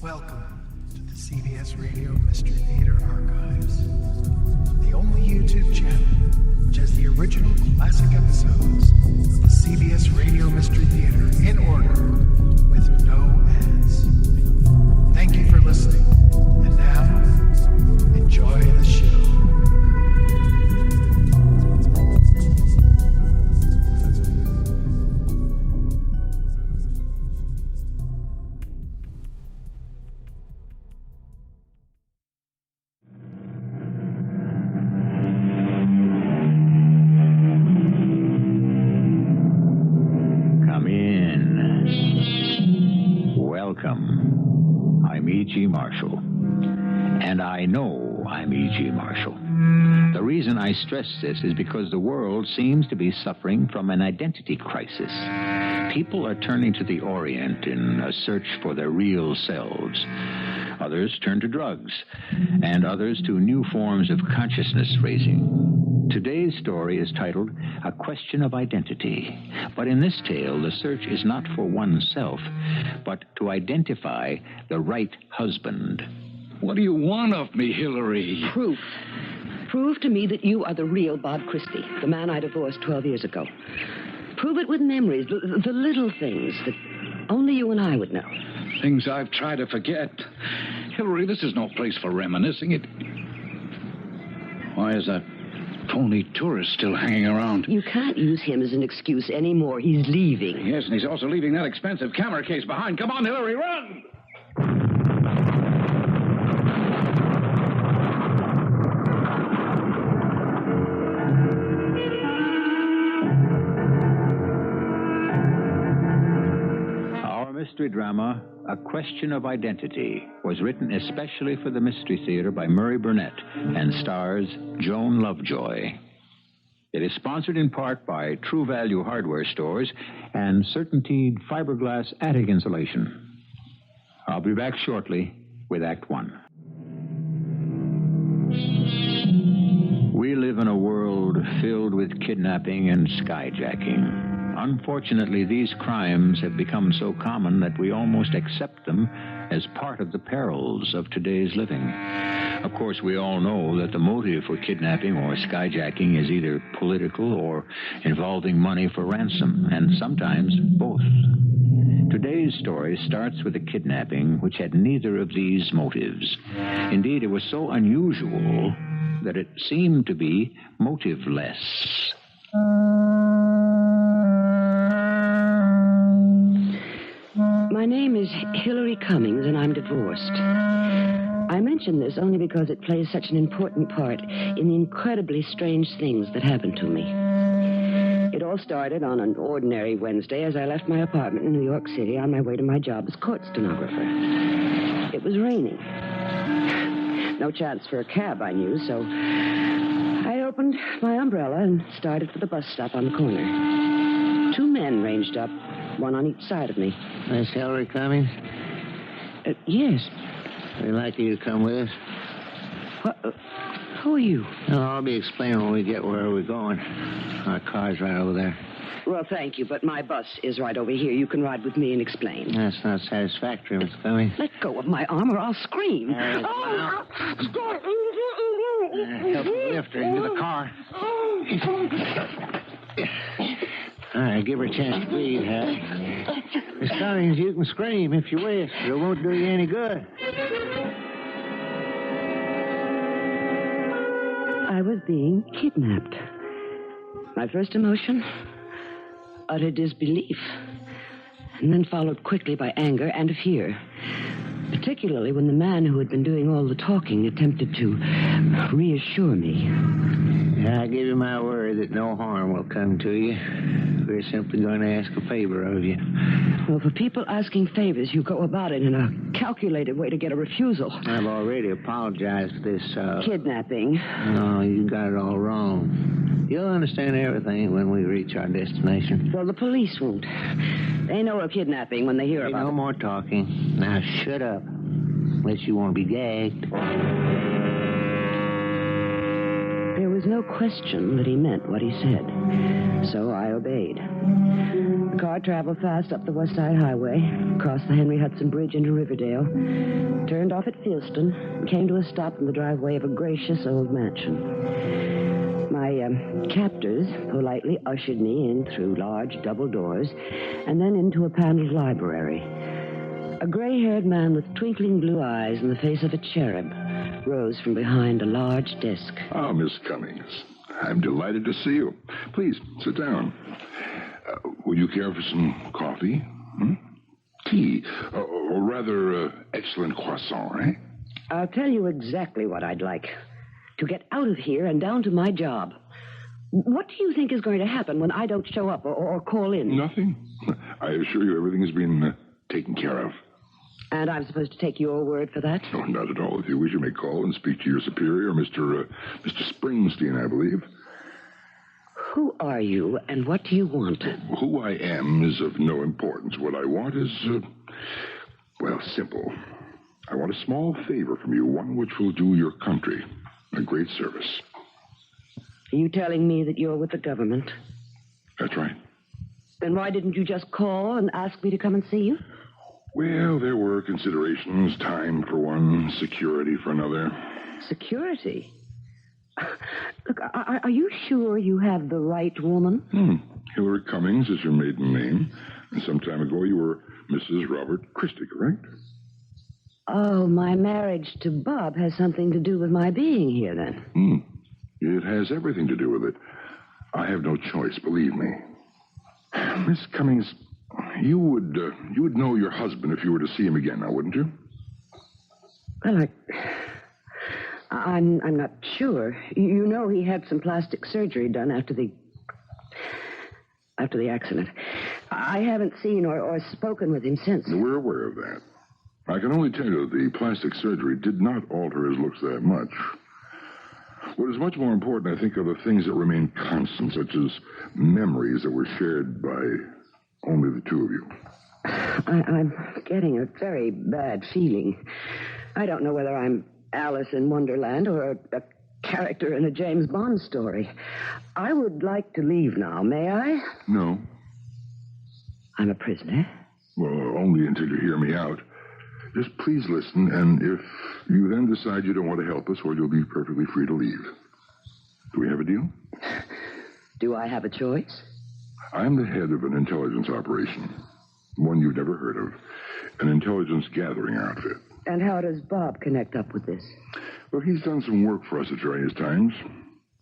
Welcome to the CBS Radio Mystery Theater Archives, the only YouTube channel which has the original classic episodes of the CBS Radio Mystery Theater in order with no ads. Thank you for listening, and now, enjoy the show. I'm E.G. Marshall. And I know I'm E.G. Marshall. The reason I stress this is because the world seems to be suffering from an identity crisis. People are turning to the Orient in a search for their real selves. Others turn to drugs, and others to new forms of consciousness raising. Today's story is titled A Question of Identity. But in this tale, the search is not for oneself, but to identify the right husband. What do you want of me, Hillary? Proof. Prove to me that you are the real Bob Christie, the man I divorced 12 years ago. Prove it with memories, the little things that only you and I would know. Things I've tried to forget. Hillary, this is no place for reminiscing. Why is that phony tourist still hanging around? You can't use him as an excuse anymore. He's leaving. Yes, and he's also leaving that expensive camera case behind. Come on, Hillary, run! Mystery drama, A Question of Identity, was written especially for the Mystery Theater by Murray Burnett and stars Joan Lovejoy. It is sponsored in part by True Value Hardware Stores and Certainteed Fiberglass Attic Insulation. I'll be back shortly with Act One. We live in a world filled with kidnapping and skyjacking. Unfortunately, these crimes have become so common that we almost accept them as part of the perils of today's living. Of course, we all know that the motive for kidnapping or skyjacking is either political or involving money for ransom, and sometimes both. Today's story starts with a kidnapping which had neither of these motives. Indeed, it was so unusual that it seemed to be motiveless. My name is Hillary Cummings, and I'm divorced. I mention this only because it plays such an important part in the incredibly strange things that happened to me. It all started on an ordinary Wednesday as I left my apartment in New York City on my way to my job as court stenographer. It was raining. No chance for a cab, I knew, so I opened my umbrella and started for the bus stop on the corner. Two men ranged up, one on each side of me. Miss Hillary Cummings? Yes. We'd like you to come with us. What? Who are you? No, I'll be explaining when we get where we're going. Our car's right over there. Well, thank you, but my bus is right over here. You can ride with me and explain. That's not satisfactory, Miss Cummings. Let go of my arm or I'll scream. Help me lift her into the car. All right, give her a chance to breathe, Harry. Miss Cummings, you can scream if you wish, but it won't do you any good. I was being kidnapped. My first emotion, utter disbelief, and then followed quickly by anger and fear, particularly when the man who had been doing all the talking attempted to reassure me. I give you my word that no harm will come to you. We're simply going to ask a favor of you. Well, for people asking favors, you go about it in a calculated way to get a refusal. I've already apologized for this, Kidnapping. No, you got it all wrong. You'll understand everything when we reach our destination. Well, the police won't. They know of kidnapping when they hear about it. No more talking. Now, shut up. Unless you want to be gagged. There was no question that he meant what he said, so I obeyed. The Car traveled fast up the West Side Highway, crossed the Henry Hudson Bridge into Riverdale, turned off at Fieldston, and came to a stop in the driveway of a gracious old mansion. My captors politely ushered me in through large double doors and then into a paneled library. A gray-haired man with twinkling blue eyes and the face of a cherub rose from behind a large desk. Ah, Miss Cummings. I'm delighted to see you. Please, sit down. Would you care for some coffee? Tea? Or rather, excellent croissant, eh? I'll tell you exactly what I'd like. To get out of here and down to my job. What do you think is going to happen when I don't show up or call in? Nothing. I assure you everything has been taken care of. And I'm supposed to take your word for that? No, not at all. If you wish, you may call and speak to your superior, Mr. Springsteen, I believe. Who are you, and what do you want? Who I am is of no importance. What I want is, simple. I want a small favor from you, one which will do your country a great service. Are you telling me that you're with the government? That's right. Then why didn't you just call and ask me to come and see you? Well, there were considerations. Time for one, security for another. Security? Look, are you sure you have the right woman? Hillary Cummings is your maiden name. And some time ago you were Mrs. Robert Christie, correct? Oh, my marriage to Bob has something to do with my being here, then. It has everything to do with it. I have no choice, believe me. Miss Cummings, you would know your husband if you were to see him again, now, wouldn't you? Well, I'm not sure. You know he had some plastic surgery done after the accident. I haven't seen or spoken with him since. We're aware of that. I can only tell you that the plastic surgery did not alter his looks that much. What is much more important, I think, are the things that remain constant, such as memories that were shared by only the two of you. I'm getting a very bad feeling. I don't know whether I'm Alice in Wonderland or a character in a James Bond story. I would like to leave now, may I? No. I'm a prisoner? Well, only until you hear me out. Just please listen, and if you then decide you don't want to help us, well, you'll be perfectly free to leave. Do we have a deal? Do I have a choice? I'm the head of an intelligence operation. One you've never heard of. An intelligence gathering outfit. And how does Bob connect up with this? Well, he's done some work for us at various times.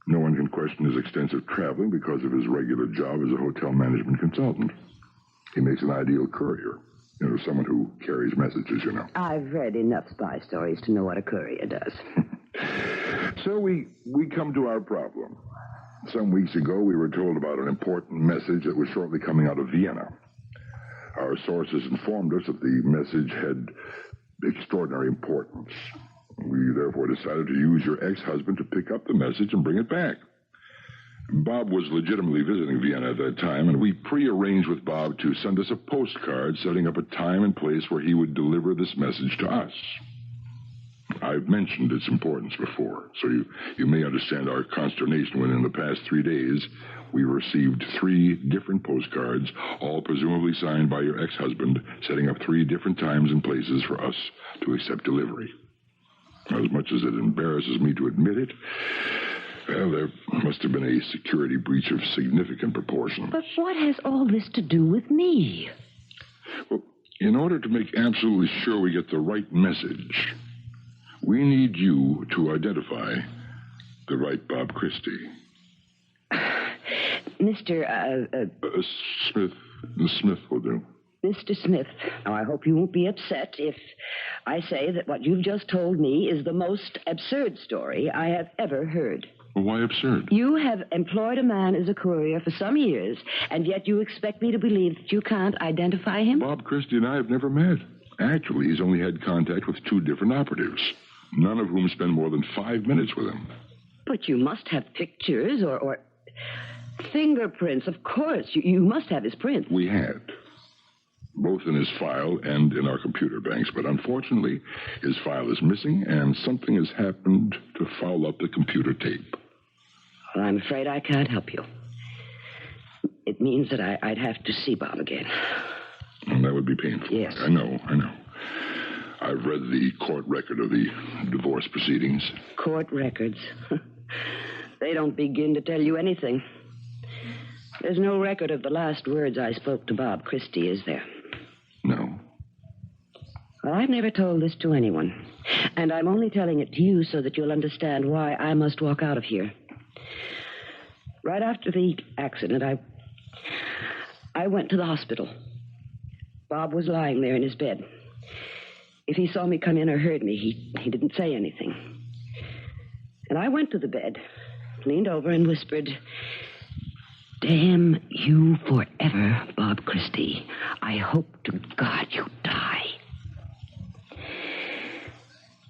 No one can question his extensive traveling because of his regular job as a hotel management consultant. He makes an ideal courier. Someone who carries messages, you know. I've read enough spy stories to know what a courier does. So we come to our problem. Some weeks ago, we were told about an important message that was shortly coming out of Vienna. Our sources informed us that the message had extraordinary importance. We therefore decided to use your ex-husband to pick up the message and bring it back. Bob was legitimately visiting Vienna at that time, and we prearranged with Bob to send us a postcard setting up a time and place where he would deliver this message to us. I've mentioned its importance before, so you may understand our consternation when in the past 3 days we received 3 different postcards, all presumably signed by your ex-husband, setting up 3 different times and places for us to accept delivery. As much as it embarrasses me to admit it, well, there must have been a security breach of significant proportions. But what has all this to do with me? Well, in order to make absolutely sure we get the right message, we need you to identify the right Bob Christie. Mr. Smith. Smith will do. Mr. Smith, now I hope you won't be upset if I say that what you've just told me is the most absurd story I have ever heard. Well, why absurd? You have employed a man as a courier for some years, and yet you expect me to believe that you can't identify him? Bob Christie and I have never met. Actually, he's only had contact with 2 different operatives, none of whom spend more than 5 minutes with him. But you must have pictures or fingerprints, of course. You must have his print. We had. Both in his file and in our computer banks. But unfortunately, his file is missing, and something has happened to foul up the computer tape. Well, I'm afraid I can't help you. it means that I'd have to see Bob again. And that would be painful. Yes. I know. I've read the court record of the divorce proceedings. Court records? They don't begin to tell you anything. There's no record of the last words I spoke to Bob Christie, is there? No. Well, I've never told this to anyone. And I'm only telling it to you so that you'll understand why I must walk out of here. Right after the accident, I went to the hospital. Bob was lying there in his bed. If he saw me come in or heard me, he didn't say anything. And I went to the bed, leaned over and whispered, "Damn you forever, Bob Christie. I hope to God you die."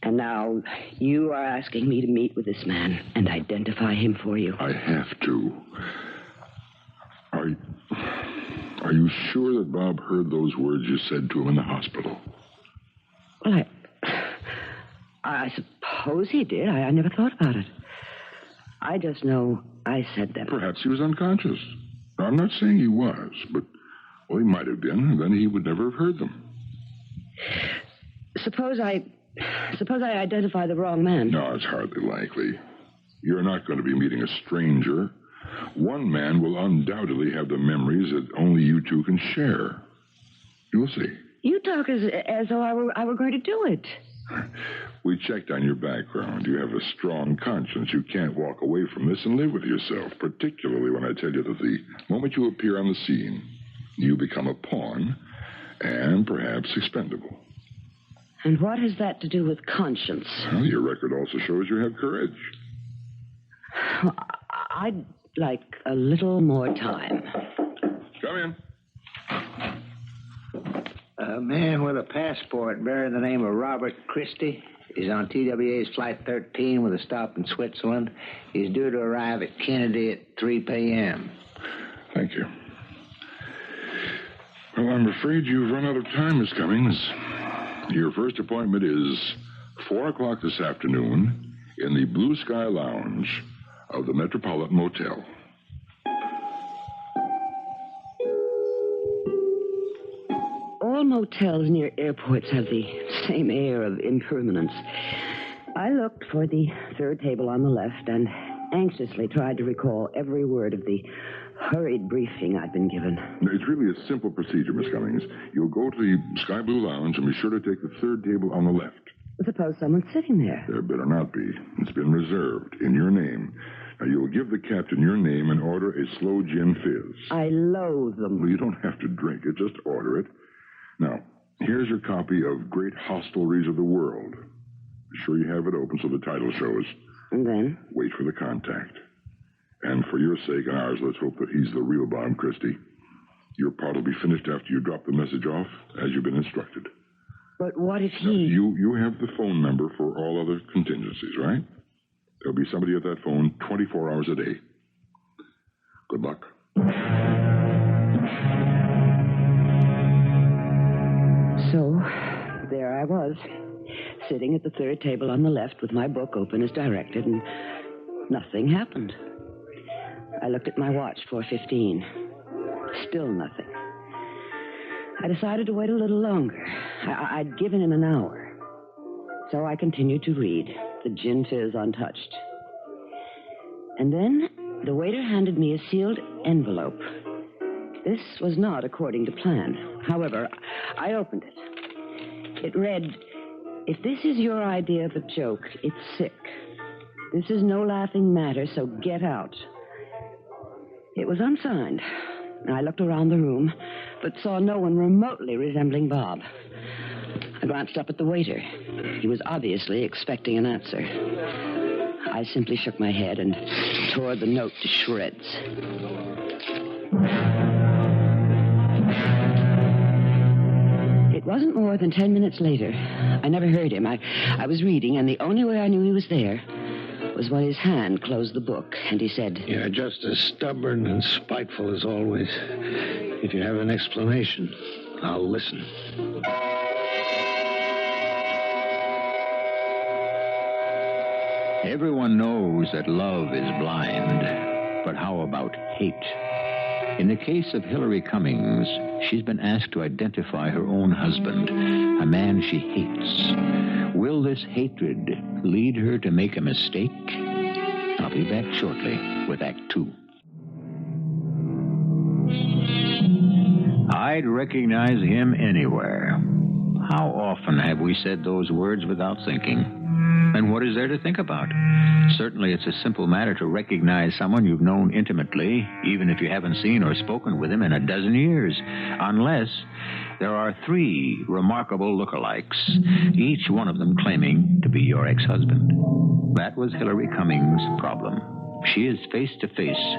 And now you are asking me to meet with this man and identify him for you. I have to. Are you sure that Bob heard those words you said to him in the hospital? Well, I suppose he did. I never thought about it. I just know I said them. Perhaps he was unconscious. I'm not saying he was, but, well, he might have been, and then he would never have heard them. Suppose I identify the wrong man. No, it's hardly likely. You're not going to be meeting a stranger. One man will undoubtedly have the memories that only you two can share. You'll see. You talk as though I were going to do it. We checked on your background. You have a strong conscience. You can't walk away from this and live with yourself, particularly when I tell you that the moment you appear on the scene, you become a pawn and perhaps expendable. And what has that to do with conscience? Well, your record also shows you have courage. I'd like a little more time. Come in. A man with a passport bearing the name of Robert Christie is on TWA's Flight 13 with a stop in Switzerland. He's due to arrive at Kennedy at 3 p.m. Thank you. Well, I'm afraid you've run out of time, Miss Cummings. Your first appointment is 4 o'clock this afternoon in the Blue Sky Lounge of the Metropolitan Motel. All motels near airports have the same air of impermanence. I looked for the third table on the left and anxiously tried to recall every word of the hurried briefing I'd been given. It's really a simple procedure, Miss Cummings. You'll go to the Sky Blue Lounge and be sure to take the third table on the left. Suppose someone's sitting there. There better not be. It's been reserved in your name. Now, you'll give the captain your name and order a slow gin fizz. I loathe them. Well, you don't have to drink it. Just order it. Now, here's your copy of Great Hostelries of the World. Be sure you have it open so the title shows. And then? Wait for the contact. And for your sake and ours, let's hope that he's the real Bob Christie. Your part will be finished after you drop the message off, as you've been instructed. But what if he... Now, you have the phone number for all other contingencies, right? There'll be somebody at that phone 24 hours a day. Good luck. So, there I was, sitting at the third table on the left with my book open as directed, and nothing happened. I looked at my watch, 4:15. Still nothing. I decided to wait a little longer. I'd given him an hour. So I continued to read, the gin fizz untouched. And then the waiter handed me a sealed envelope. This was not according to plan. However, I opened it. It read, "If this is your idea of a joke, it's sick. This is no laughing matter, so get out." It was unsigned. I looked around the room, but saw no one remotely resembling Bob. I glanced up at the waiter. He was obviously expecting an answer. I simply shook my head and tore the note to shreds. It wasn't more than 10 minutes later. I never heard him. I was reading, and the only way I knew he was there was when his hand closed the book, and he said... You're just as stubborn and spiteful as always. If you have an explanation, I'll listen. Everyone knows that love is blind, but how about hate? In the case of Hillary Cummings, she's been asked to identify her own husband, a man she hates. Will this hatred lead her to make a mistake? I'll be back shortly with Act 2. I'd recognize him anywhere. How often have we said those words without thinking? And what is there to think about? Certainly it's a simple matter to recognize someone you've known intimately, even if you haven't seen or spoken with him in a dozen years, unless there are 3 remarkable lookalikes, each one of them claiming to be your ex-husband. That was Hillary Cummings' problem. She is face to face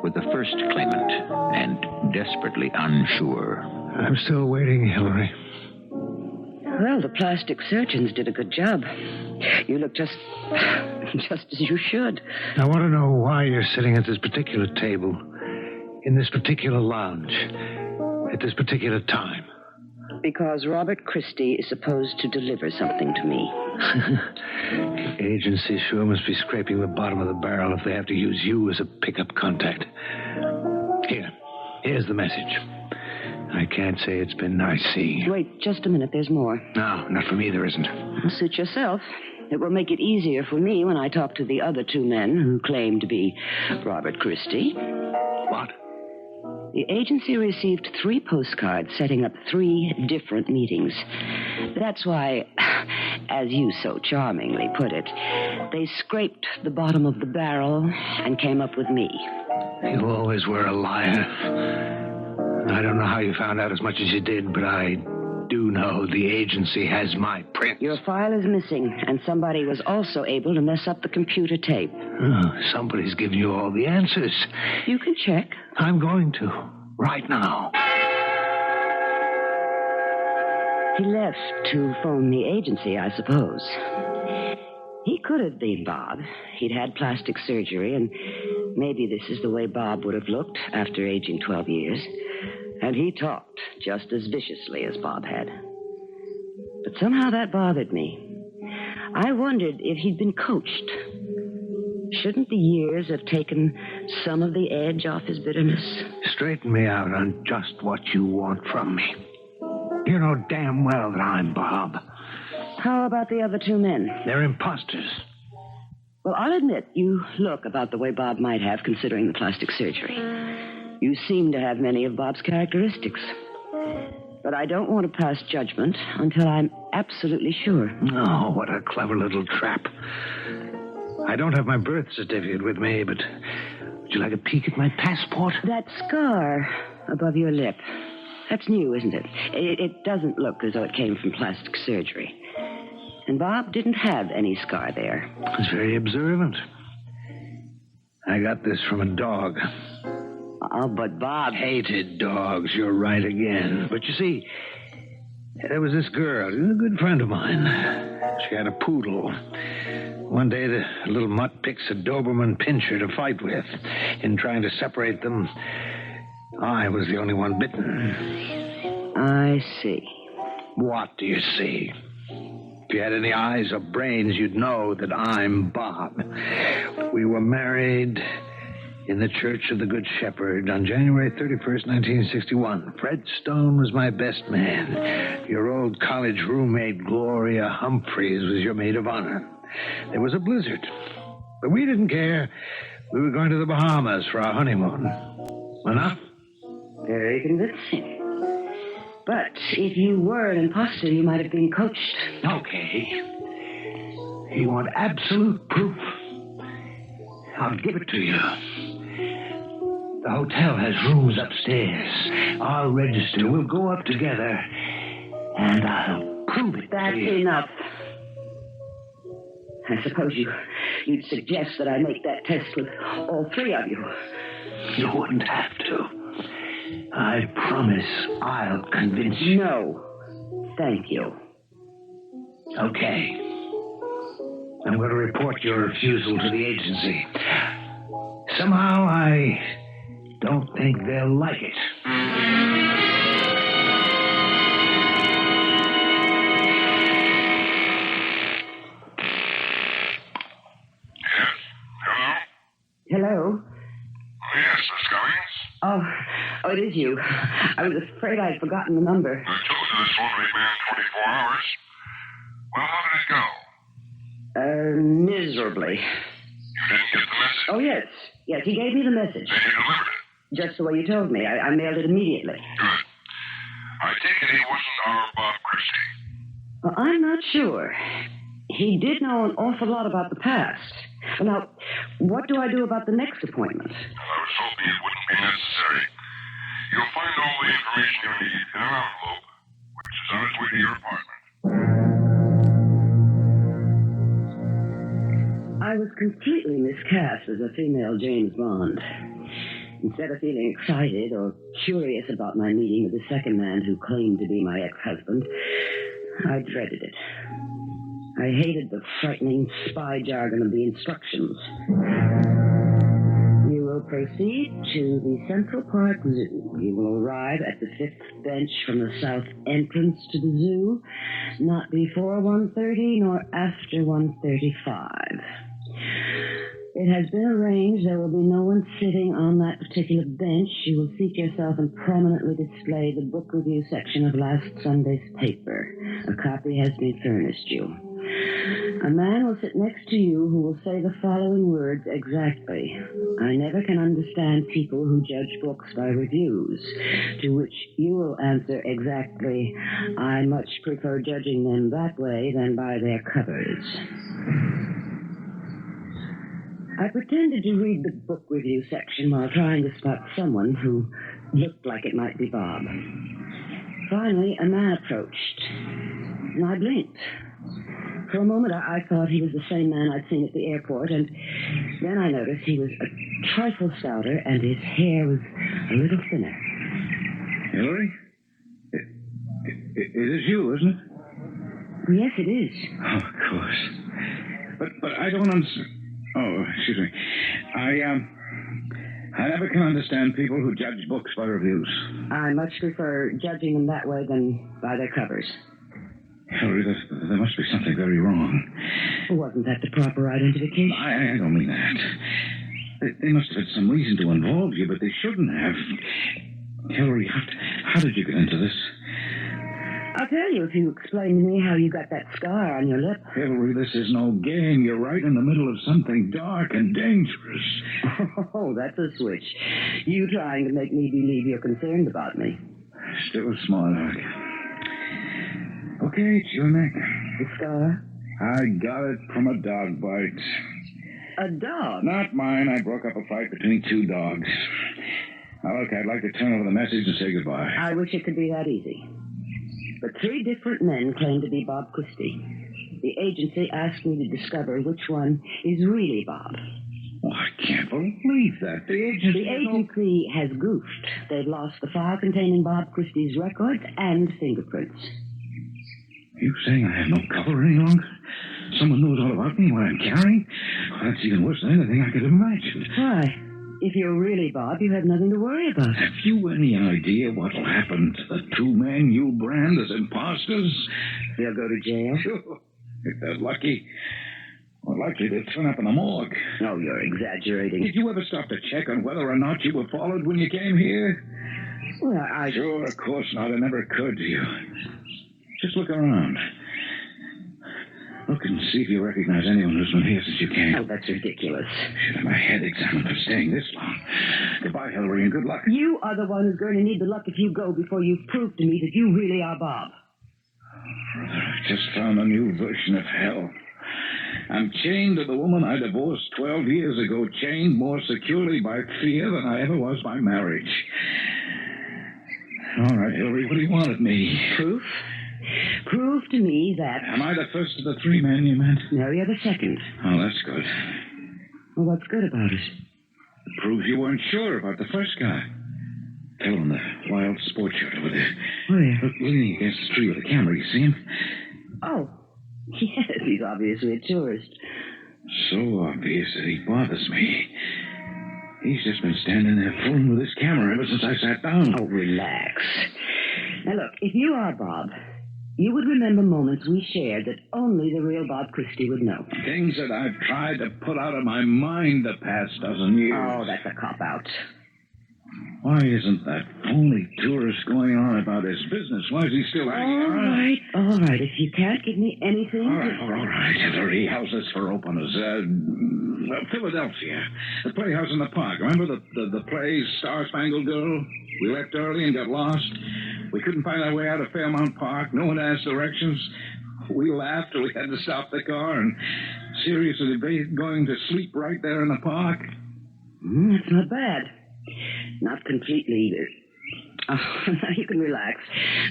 with the first claimant and desperately unsure. I'm still waiting, Hillary. Well, the plastic surgeons did a good job. You look just as you should. I want to know why you're sitting at this particular table, in this particular lounge, at this particular time. Because Robert Christie is supposed to deliver something to me. Agency sure must be scraping the bottom of the barrel if they have to use you as a pickup contact. Here's the message. I can't say it's been nice seeing you. Wait just a minute, there's more. No, not for me, there isn't. Suit yourself. It will make it easier for me when I talk to the other 2 men who claim to be Robert Christie. What? The agency received 3 postcards setting up 3 different meetings. That's why, as you so charmingly put it, they scraped the bottom of the barrel and came up with me. You always were a liar. I don't know how you found out as much as you did, but I do know the agency has my prints. Your file is missing, and somebody was also able to mess up the computer tape. Oh, somebody's given you all the answers. You can check. I'm going to, right now. He left to phone the agency, I suppose. He could have been Bob. He'd had plastic surgery, and maybe this is the way Bob would have looked after aging 12 years. And he talked just as viciously as Bob had. But somehow that bothered me. I wondered if he'd been coached. Shouldn't the years have taken some of the edge off his bitterness? Straighten me out on just what you want from me. You know damn well that I'm Bob. How about the other 2 men? They're imposters. Well, I'll admit you look about the way Bob might have, considering the plastic surgery. You seem to have many of Bob's characteristics. But I don't want to pass judgment until I'm absolutely sure. Oh, what a clever little trap. I don't have my birth certificate with me, but would you like a peek at my passport? That scar above your lip, that's new, isn't it? It doesn't look as though it came from plastic surgery. And Bob didn't have any scar there. He's very observant. I got this from a dog. Oh, but Bob Hated dogs, you're right again. But you see, there was this girl, a good friend of mine. She had a poodle. One day, the little mutt picks a Doberman pinscher to fight with. In trying to separate them, I was the only one bitten. I see. What do you see? If you had any eyes or brains, you'd know that I'm Bob. We were married in the Church of the Good Shepherd on January 31st, 1961. Fred Stone was my best man. Your old college roommate, Gloria Humphreys, was your maid of honor. There was a blizzard, but we didn't care. We were going to the Bahamas for our honeymoon. Enough? Very convincing. But if you were an imposter, you might have been coached. Okay. You want absolute proof? I'll give it to you. The hotel has rooms upstairs. I'll register. We'll go up together, and I'll prove it That's to you. enough. I suppose you'd suggest that I make that test with all 3 of you. You wouldn't have to. I promise I'll convince you. No. Thank you. Okay. I'm going to report your refusal to the agency. Somehow I don't think they'll like it. Hello? Hello? Yes, Miss Cummings. Oh, you. I was afraid I'd forgotten the number. I told you this phone may man 24 hours. Well, how did it go? Miserably. You didn't get the message? Oh, yes. Yes, he gave me the message. Then you delivered it? Just the way you told me. I mailed it immediately. Good. I take it he wasn't our Bob Christie. Well, I'm not sure. He did know an awful lot about the past. Now, what do I do about the next appointment? Well, I was hoping it wouldn't be necessary. You'll find all the information you need in an envelope, which is on its way to your apartment. I was completely miscast as a female James Bond. Instead of feeling excited or curious about my meeting with the second man who claimed to be my ex-husband, I dreaded it. I hated the frightening spy jargon of the instructions. You will proceed to the Central Park Zoo. You will arrive at the 5th bench from the south entrance to the zoo, not before 1:30 nor after 1:35. It has been arranged there will be no one sitting on that particular bench. You will seat yourself and prominently display the book review section of last Sunday's paper. A copy has been furnished you. A man will sit next to you who will say the following words exactly. I never can understand people who judge books by reviews, to which you will answer exactly, I much prefer judging them that way than by their covers. I pretended to read the book review section while trying to spot someone who looked like it might be Bob. Finally, a man approached, and I blinked. For a moment, I thought he was the same man I'd seen at the airport, and then I noticed he was a trifle stouter, and his hair was a little thinner. Hillary? It is you, isn't it? Yes, it is. Oh, of course. But I don't understand. Oh, excuse me. I never can understand people who judge books by reviews. I much prefer judging them that way than by their covers. Hillary, there must be something very wrong. Wasn't that the proper identification? I don't mean that. They must have had some reason to involve you, but they shouldn't have. Hillary, how did you get into this? I'll tell you if you explain to me how you got that scar on your lip. Hillary, this is no game. You're right in the middle of something dark and dangerous. Oh, that's a switch. You trying to make me believe you're concerned about me. Still a small arc. Okay, it's your neck. The scar? I got it from a dog bite. A dog? Not mine. I broke up a fight between two dogs. Now, look, I'd like to turn over the message and say goodbye. I wish it could be that easy. But 3 different men claim to be Bob Christie. The agency asked me to discover which one is really Bob. Oh, I can't believe that. The agency has goofed. They've lost the file containing Bob Christie's records and fingerprints. Are you saying I have no cover any longer? Someone knows all about me, what I'm carrying? Well, that's even worse than anything I could have imagined. Why? If you're really Bob, you have nothing to worry about. Have you any idea what will happen to the 2 men you brand as imposters? They'll go to jail? Sure. If they're lucky. More likely they'll turn up in the morgue. Oh, you're exaggerating. Did you ever stop to check on whether or not you were followed when you came here? Well, Sure, of course not. It never occurred to you. Just look around. Look and see if you recognize anyone who's been here since you came. Oh, that's ridiculous. Should have my head examined for staying this long. Goodbye, Hillary, and good luck. You are the one who's going to need the luck if you go before you've proved to me that you really are Bob. Brother, I've just found a new version of hell. I'm chained to the woman I divorced 12 years ago, chained more securely by fear than I ever was by marriage. All right, Hillary, what do you want of me? Proof? Prove to me that... Am I the first of the 3 men you meant? No, you're the second. Oh, that's good. Well, what's good about it? It proves you weren't sure about the first guy. Tell him the wild sports shirt over there. Where? Look, leaning against the tree with a camera, you see him? Oh, yes, he's obviously a tourist. So obvious that he bothers me. He's just been standing there fooling with his camera ever since I sat down. Oh, relax. Now, look, if you are Bob, you would remember moments we shared that only the real Bob Christie would know. Things that I've tried to put out of my mind the past dozen years. Oh, that's a cop-out. Why isn't that phony tourist going on about his business? Why is he still hanging around? All right. If you can't give me anything... All right. Hillary, how's this for openers? Philadelphia. The playhouse in the park. Remember the play Star-Spangled Girl? We left early and got lost. We couldn't find our way out of Fairmount Park. No one asked directions. We laughed till we had to stop the car and seriously debated going to sleep right there in the park. That's not bad. Not completely either. You can relax.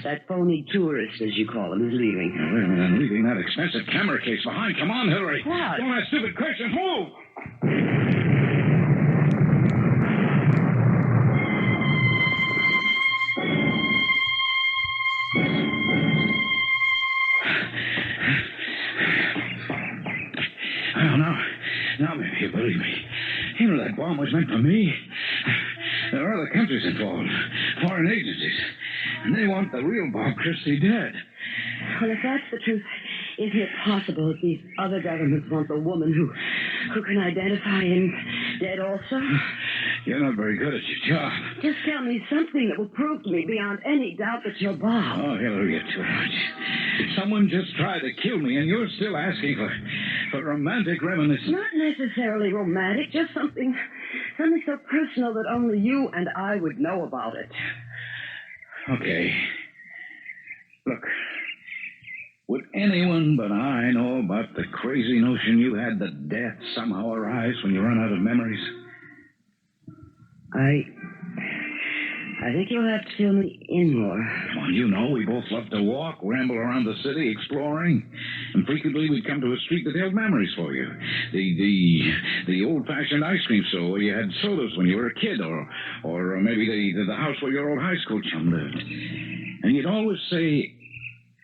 That phony tourist, as you call him, is leaving. Now, wait a minute. I'm leaving that expensive camera case behind. Come on, Hillary. What? Don't ask stupid questions. Move! Well, now maybe you believe me. You know that bomb was meant for me. There are other countries involved, foreign agencies, and they want the real Bob Christie dead. Well, if that's the truth, isn't it possible that these other governments want the woman who can identify him dead also? You're not very good at your job. Just tell me something that will prove to me beyond any doubt that you're Bob. Oh, Hillary, you're too much. Someone just tried to kill me, and you're still asking for romantic reminiscence. Not necessarily romantic, just something so personal that only you and I would know about it. Okay. Look, would anyone but I know about the crazy notion you had that death somehow arrives when you run out of memories? I think you'll have to fill me in more. Come on, you know, we both love to walk, ramble around the city, exploring. And frequently we'd come to a street that held memories for you. The old-fashioned ice cream store where you had sodas when you were a kid, or maybe the house where your old high school chum lived. And you'd always say,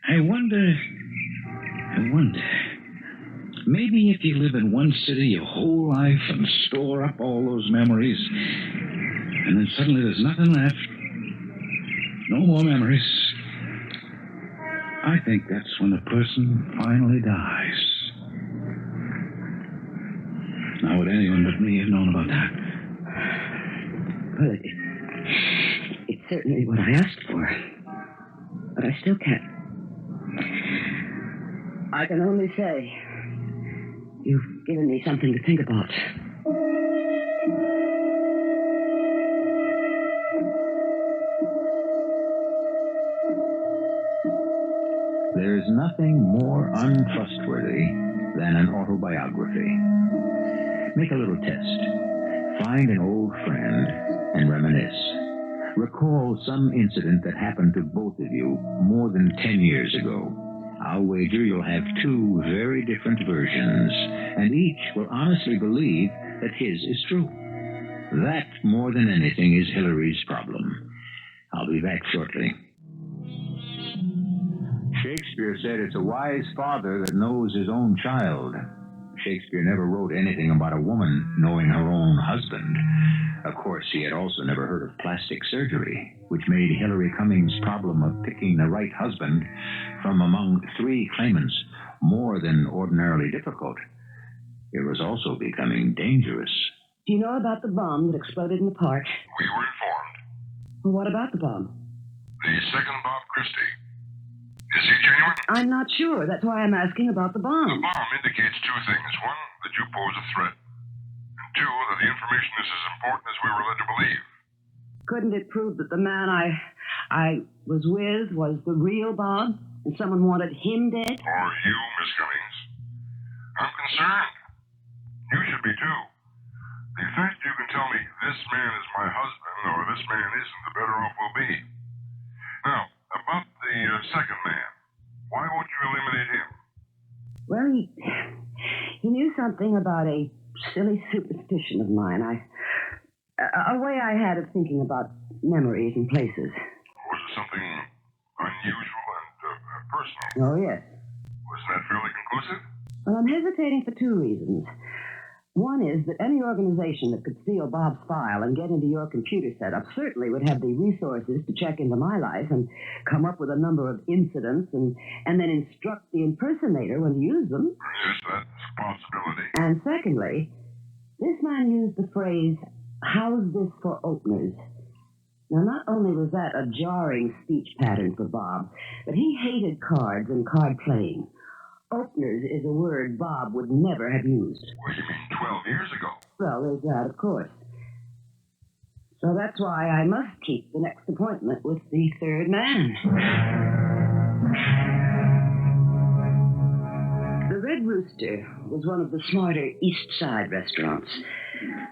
I wonder, maybe if you live in one city your whole life and store up all those memories, and then suddenly there's nothing left, no more memories, I think that's when the person finally dies. Now, would anyone but me have known about that? Well, it's certainly what I asked for. But I still can't. I can only say you've given me something to think about. There's nothing more untrustworthy than an autobiography. Make a little test. Find an old friend and reminisce. Recall some incident that happened to both of you more than 10 years ago. I'll wager you'll have two very different versions, and each will honestly believe that his is true. That, more than anything, is Hillary's problem. I'll be back shortly. Shakespeare said it's a wise father that knows his own child. Shakespeare never wrote anything about a woman knowing her own husband. Of course, he had also never heard of plastic surgery, which made Hillary Cummings' problem of picking the right husband from among three claimants more than ordinarily difficult. It was also becoming dangerous. Do you know about the bomb that exploded in the park? We were informed. Well, what about the bomb? The second Bob Christie. Is he genuine? I'm not sure. That's why I'm asking about the The bomb. bomb indicates two things. One, that you pose a threat. And two, that the information is as important as we were led to believe. Couldn't it prove that the man I was with was the real Bob, and someone wanted him dead? Or you, Miss Cummings. I'm concerned. You should be too. The fact you can tell me this man is my husband or this man isn't, the better off we'll be. Now, about the second man, why won't you eliminate him? Well, he knew something about a silly superstition of mine. A way I had of thinking about memories and places. Was it something unusual and personal? Oh, yes. Was that fairly conclusive? Well, I'm hesitating for two reasons. One is that any organization that could steal Bob's file and get into your computer setup certainly would have the resources to check into my life and come up with a number of incidents and then instruct the impersonator when to use them. Yes, that's a possibility. And secondly, this man used the phrase, "How's this for openers?" Now, not only was that a jarring speech pattern for Bob, but he hated cards and card playing. Openers is a word Bob would never have used. What do you mean, 12 years ago? Well, there's that, of course. So that's why I must keep the next appointment with the third man. The Red Rooster was one of the smarter East Side restaurants.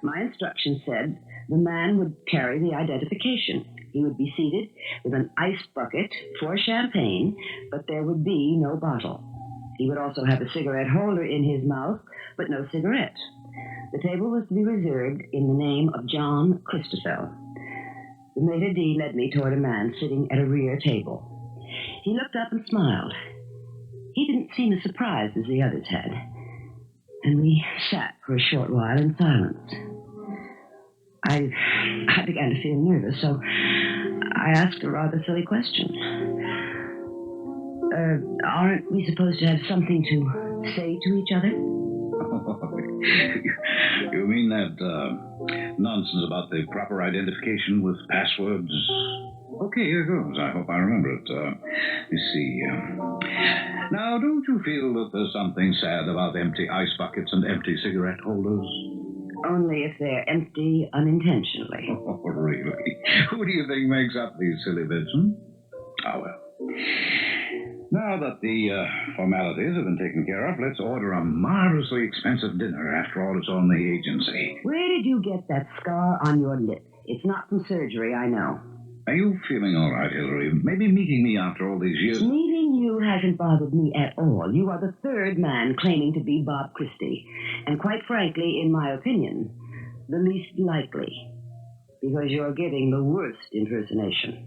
My instructions said the man would carry the identification. He would be seated with an ice bucket for champagne, but there would be no bottle. He would also have a cigarette holder in his mouth, but no cigarette. The table was to be reserved in the name of John Christopher. The maitre d' led me toward a man sitting at a rear table. He looked up and smiled. He didn't seem as surprised as the others had, and we sat for a short while in silence. I began to feel nervous, so I asked a rather silly question. Aren't we supposed to have something to say to each other? You mean that nonsense about the proper identification with passwords? Okay, here goes. I hope I remember it. You see. Now, don't you feel that there's something sad about empty ice buckets and empty cigarette holders? Only if they're empty unintentionally. Oh, really? Who do you think makes up these silly bits, Oh, well. Now that the formalities have been taken care of, let's order a marvelously expensive dinner. After all, it's only agency. Where did you get that scar on your lip? It's not from surgery, I know. Are you feeling all right, Hillary? Maybe meeting me after all these years... Meeting you hasn't bothered me at all. You are the third man claiming to be Bob Christie. And quite frankly, in my opinion, the least likely. Because you're giving the worst impersonation.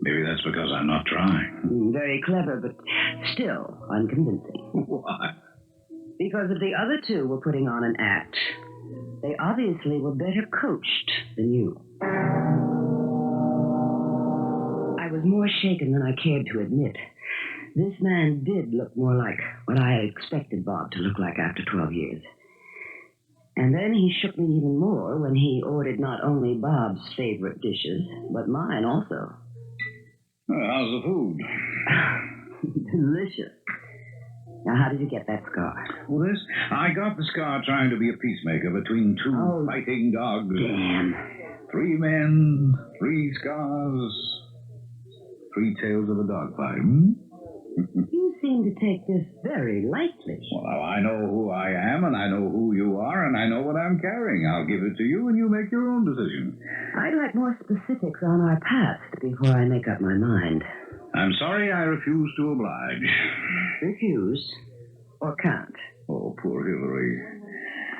Maybe that's because I'm not trying. Very clever, but still unconvincing. Why? Because if the other two were putting on an act, they obviously were better coached than you. I was more shaken than I cared to admit. This man did look more like what I had expected Bob to look like after 12 years. And then he shook me even more when he ordered not only Bob's favorite dishes, but mine also. Well, how's the food? Delicious. Now, how did you get that scar? Well, I got the scar trying to be a peacemaker between two fighting dogs. Damn. 3 men, 3 scars, 3 tales of a dog fight. You seem to take this very lightly. Well, I know who I am, and I know who you are, and I know what I'm carrying. I'll give it to you, and you make your own decision. I'd like more specifics on our past before I make up my mind. I'm sorry, I refuse to oblige. Refuse? Or can't? Oh, poor Hillary.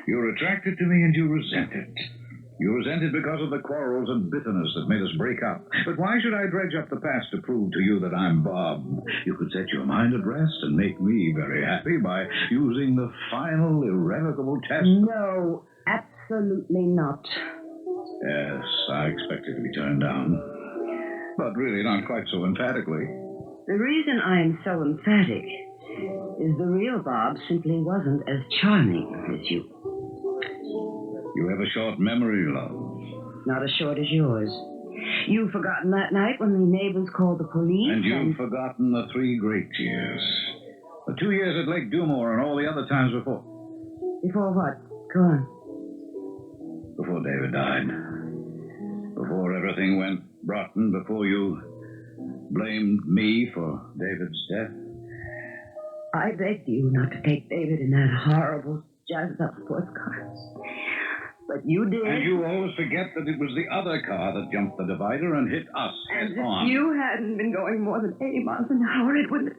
You're attracted to me, and you resent it. You resent it because of the quarrels and bitterness that made us break up. But why should I dredge up the past to prove to you that I'm Bob? You could set your mind at rest and make me very happy by using the final irrevocable test. No, absolutely not. Yes, I expected to be turned down. But really not quite so emphatically. The reason I am so emphatic is the real Bob simply wasn't as charming as you. You have a short memory, love. Not as short as yours. You've forgotten that night when the neighbors called the police. And you've forgotten the 3 great years. The 2 years at Lake Dumore and all the other times before. Before what? Go on. Before David died. Before everything went rotten. Before you blamed me for David's death. I begged you not to take David in that horrible jazzed-up sports car. But you did. And you always forget that it was the other car that jumped the divider and hit us head on. If you hadn't been going more than 80 miles an hour, it wouldn't...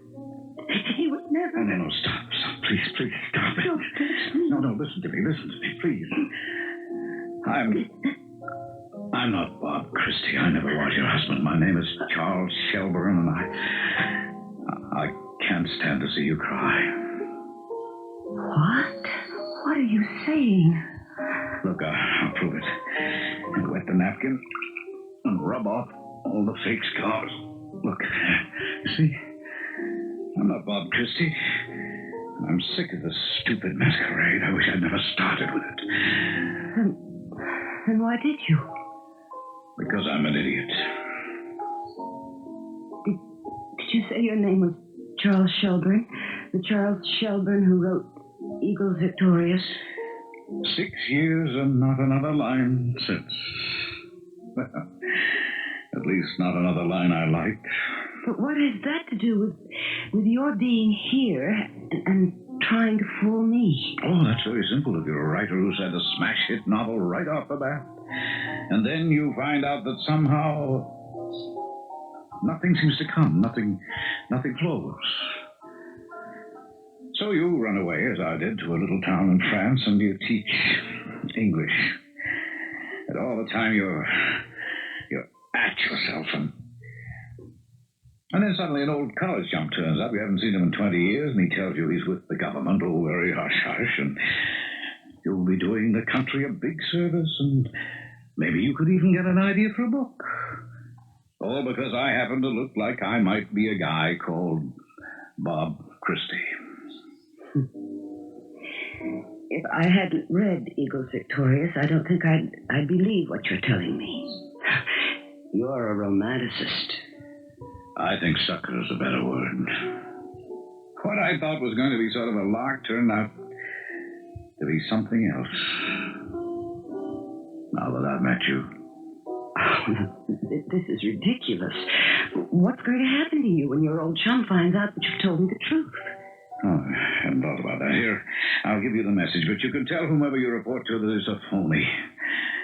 He would never... No, stop. Please, stop it. Don't touch me. No, listen to me, please. I'm not Bob Christie. I never was your husband. My name is Charles Shelburne, and I can't stand to see you cry. What? What are you saying? Look, I'll prove it. And wet the napkin and rub off all the fake scars. Look, you see? I'm not Bob Christie. I'm sick of this stupid masquerade. I wish I'd never started with it. Then why did you? Because I'm an idiot. Did you say your name was Charles Shelburne? The Charles Shelburne who wrote Eagles Victorious? 6 years and not another line since. At least not another line I liked. But what has that to do with your being here and trying to fool me? Oh, that's very simple if you're a writer who's had a smash hit novel right off the bat. And then you find out that somehow nothing seems to come, nothing flows. So you run away, as I did, to a little town in France, and you teach English. And all the time you're at yourself, and then suddenly an old college chump turns up. You haven't seen him in 20 years, and he tells you he's with the government, all very hush-hush, and you'll be doing the country a big service, and maybe you could even get an idea for a book. All because I happen to look like I might be a guy called Bob Christie. If I hadn't read Eagles Victorious, I don't think I'd believe what you're telling me. You're a romanticist. I think sucker is a better word. What I thought was going to be sort of a lark turned out to be something else. Now that I've met you. Oh, this is ridiculous. What's going to happen to you when your old chum finds out that you've told me the truth? Oh, I hadn't thought about that. Here, I'll give you the message, but you can tell whomever you report to that it's a phony.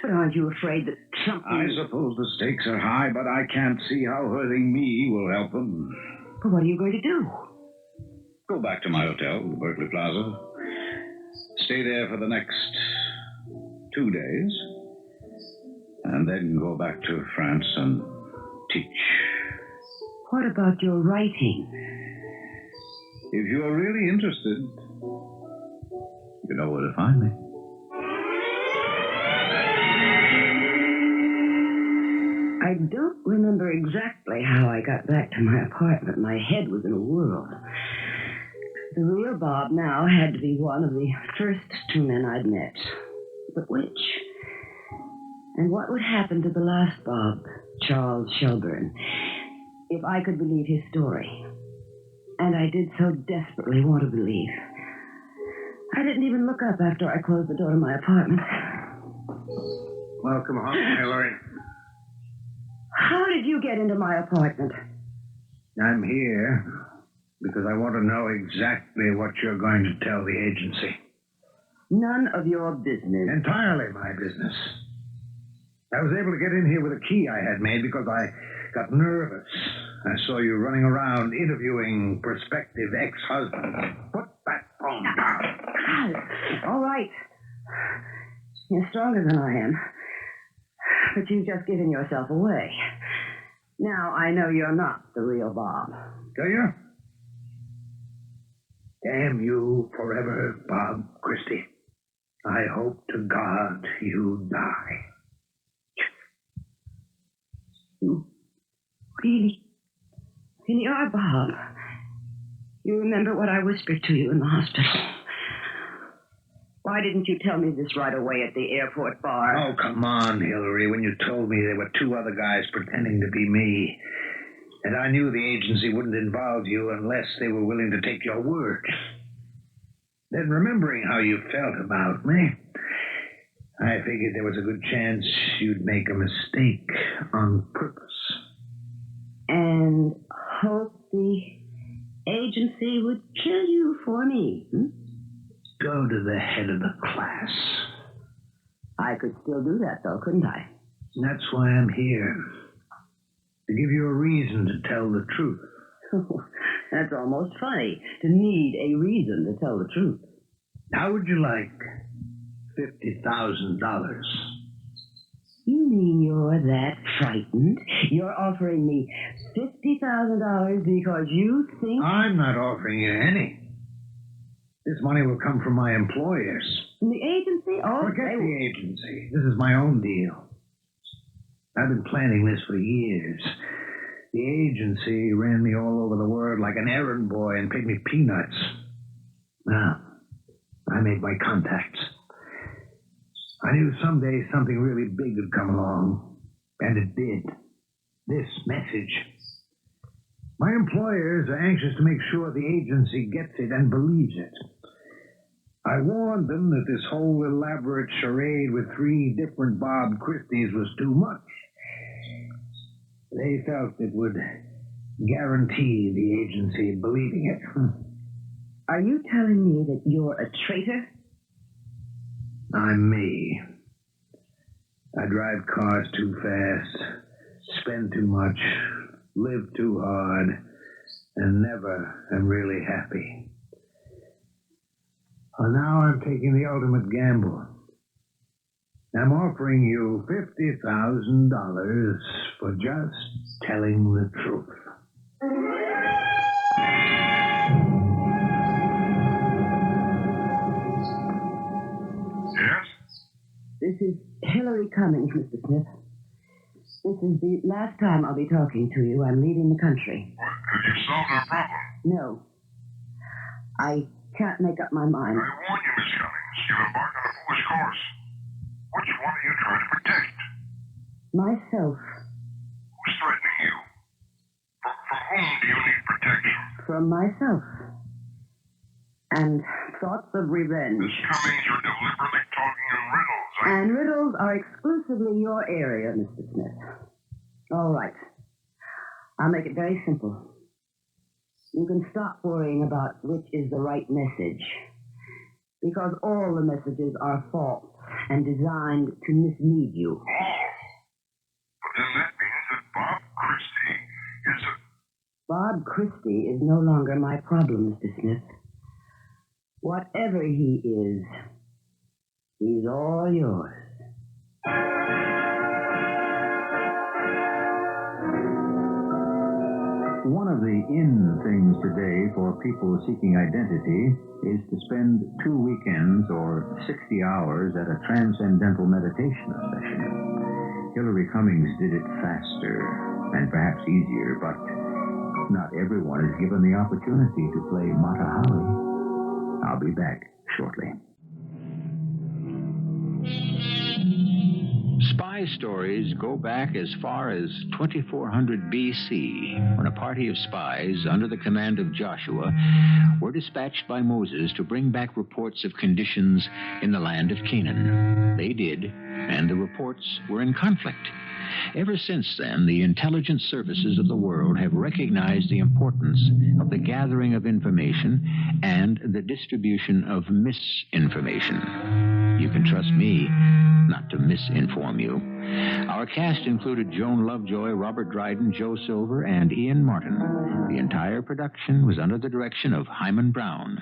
But aren't you afraid that something... I suppose the stakes are high, but I can't see how hurting me will help them. But what are you going to do? Go back to my hotel, the Berkeley Plaza. Stay there for the next 2 days. And then go back to France and teach. What about your writing? If you're really interested, you know where to find me. I don't remember exactly how I got back to my apartment. My head was in a whirl. The real Bob now had to be one of the first two men I'd met. But which? And what would happen to the last Bob, Charles Shelburne, if I could believe his story? And I did so desperately want to believe. I didn't even look up after I closed the door to my apartment. Welcome home, Hillary. How did you get into my apartment? I'm here because I want to know exactly what you're going to tell the agency. None of your business. Entirely my business. I was able to get in here with a key I had made because I got nervous. I saw you running around interviewing prospective ex-husbands. Put that phone down. All right. You're stronger than I am. But you've just given yourself away. Now I know you're not the real Bob. Do you? Damn you forever, Bob Christie. I hope to God you die. You really are Bob. You remember what I whispered to you in the hospital. Why didn't you tell me this right away at the airport bar? Oh, come on, Hillary. When you told me there were two other guys pretending to be me, and I knew the agency wouldn't involve you unless they were willing to take your word. Then remembering how you felt about me, I figured there was a good chance you'd make a mistake on purpose. And hope the agency would kill you for me, Go to the head of the class. I could still do that, though, couldn't I? That's why I'm here. To give you a reason to tell the truth. That's almost funny, to need a reason to tell the truth. How would you like $50,000? You mean you're that frightened? You're offering me $50,000 because you think... I'm not offering you any. This money will come from my employers. From the agency? Oh, forget the agency. This is my own deal. I've been planning this for years. The agency ran me all over the world like an errand boy and paid me peanuts. Now, I made my contacts. I knew someday something really big would come along. And it did. This message. My employers are anxious to make sure the agency gets it and believes it. I warned them that this whole elaborate charade with 3 different Bob Christies was too much. They felt it would guarantee the agency believing it. Are you telling me that you're a traitor? I'm me. I drive cars too fast, spend too much, live too hard, and never am really happy. Well, now I'm taking the ultimate gamble. I'm offering you $50,000 for just telling the truth. Yes? This is Hillary Cummings, Mr. Smith. This is the last time I'll be talking to you. I'm leaving the country. Have you solved our problem? No. I can't make up my mind. I warn you, Miss Cummings. You've embarked on a foolish course. Which one are you trying to protect? Myself. Who's threatening you? From whom do you need protection? From myself. And thoughts of revenge. Miss Cummings, you're deliberately talking in riddles. And riddles are exclusively your area, Mr. Smith. All right. I'll make it very simple. You can stop worrying about which is the right message. Because all the messages are false and designed to mislead you. Oh. But then that means that Bob Christie is a... Bob Christie is no longer my problem, Mr. Smith. Whatever he is, he's all yours. One of the in things today for people seeking identity is to spend 2 weekends or 60 hours at a transcendental meditation session. Hillary Cummings did it faster and perhaps easier, but not everyone is given the opportunity to play Matahari. I'll be back shortly. Spy stories go back as far as 2400 BC, when a party of spies under the command of Joshua were dispatched by Moses to bring back reports of conditions in the land of Canaan. They did, and the reports were in conflict. Ever since then, the intelligence services of the world have recognized the importance of the gathering of information and the distribution of misinformation. You can trust me not to misinform you. Our cast included Joan Lovejoy, Robert Dryden, Joe Silver, and Ian Martin. The entire production was under the direction of Hyman Brown.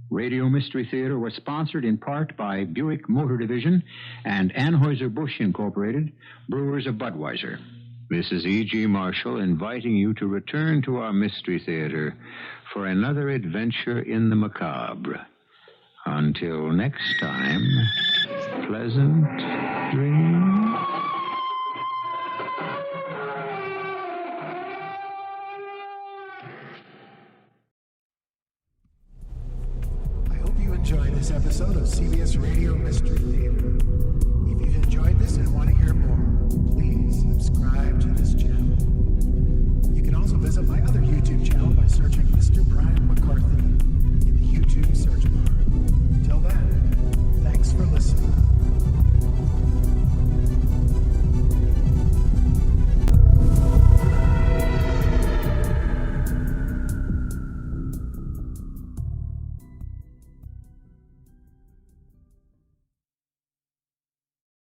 Radio Mystery Theater was sponsored in part by Buick Motor Division and Anheuser-Busch Incorporated, brewers of Budweiser. This is E.G. Marshall inviting you to return to our Mystery Theater for another adventure in the macabre. Until next time, pleasant dreams. Enjoyed this episode of CBS Radio Mystery Theater. If you've enjoyed this and want to hear more, please subscribe to this channel. You can also visit my other YouTube channel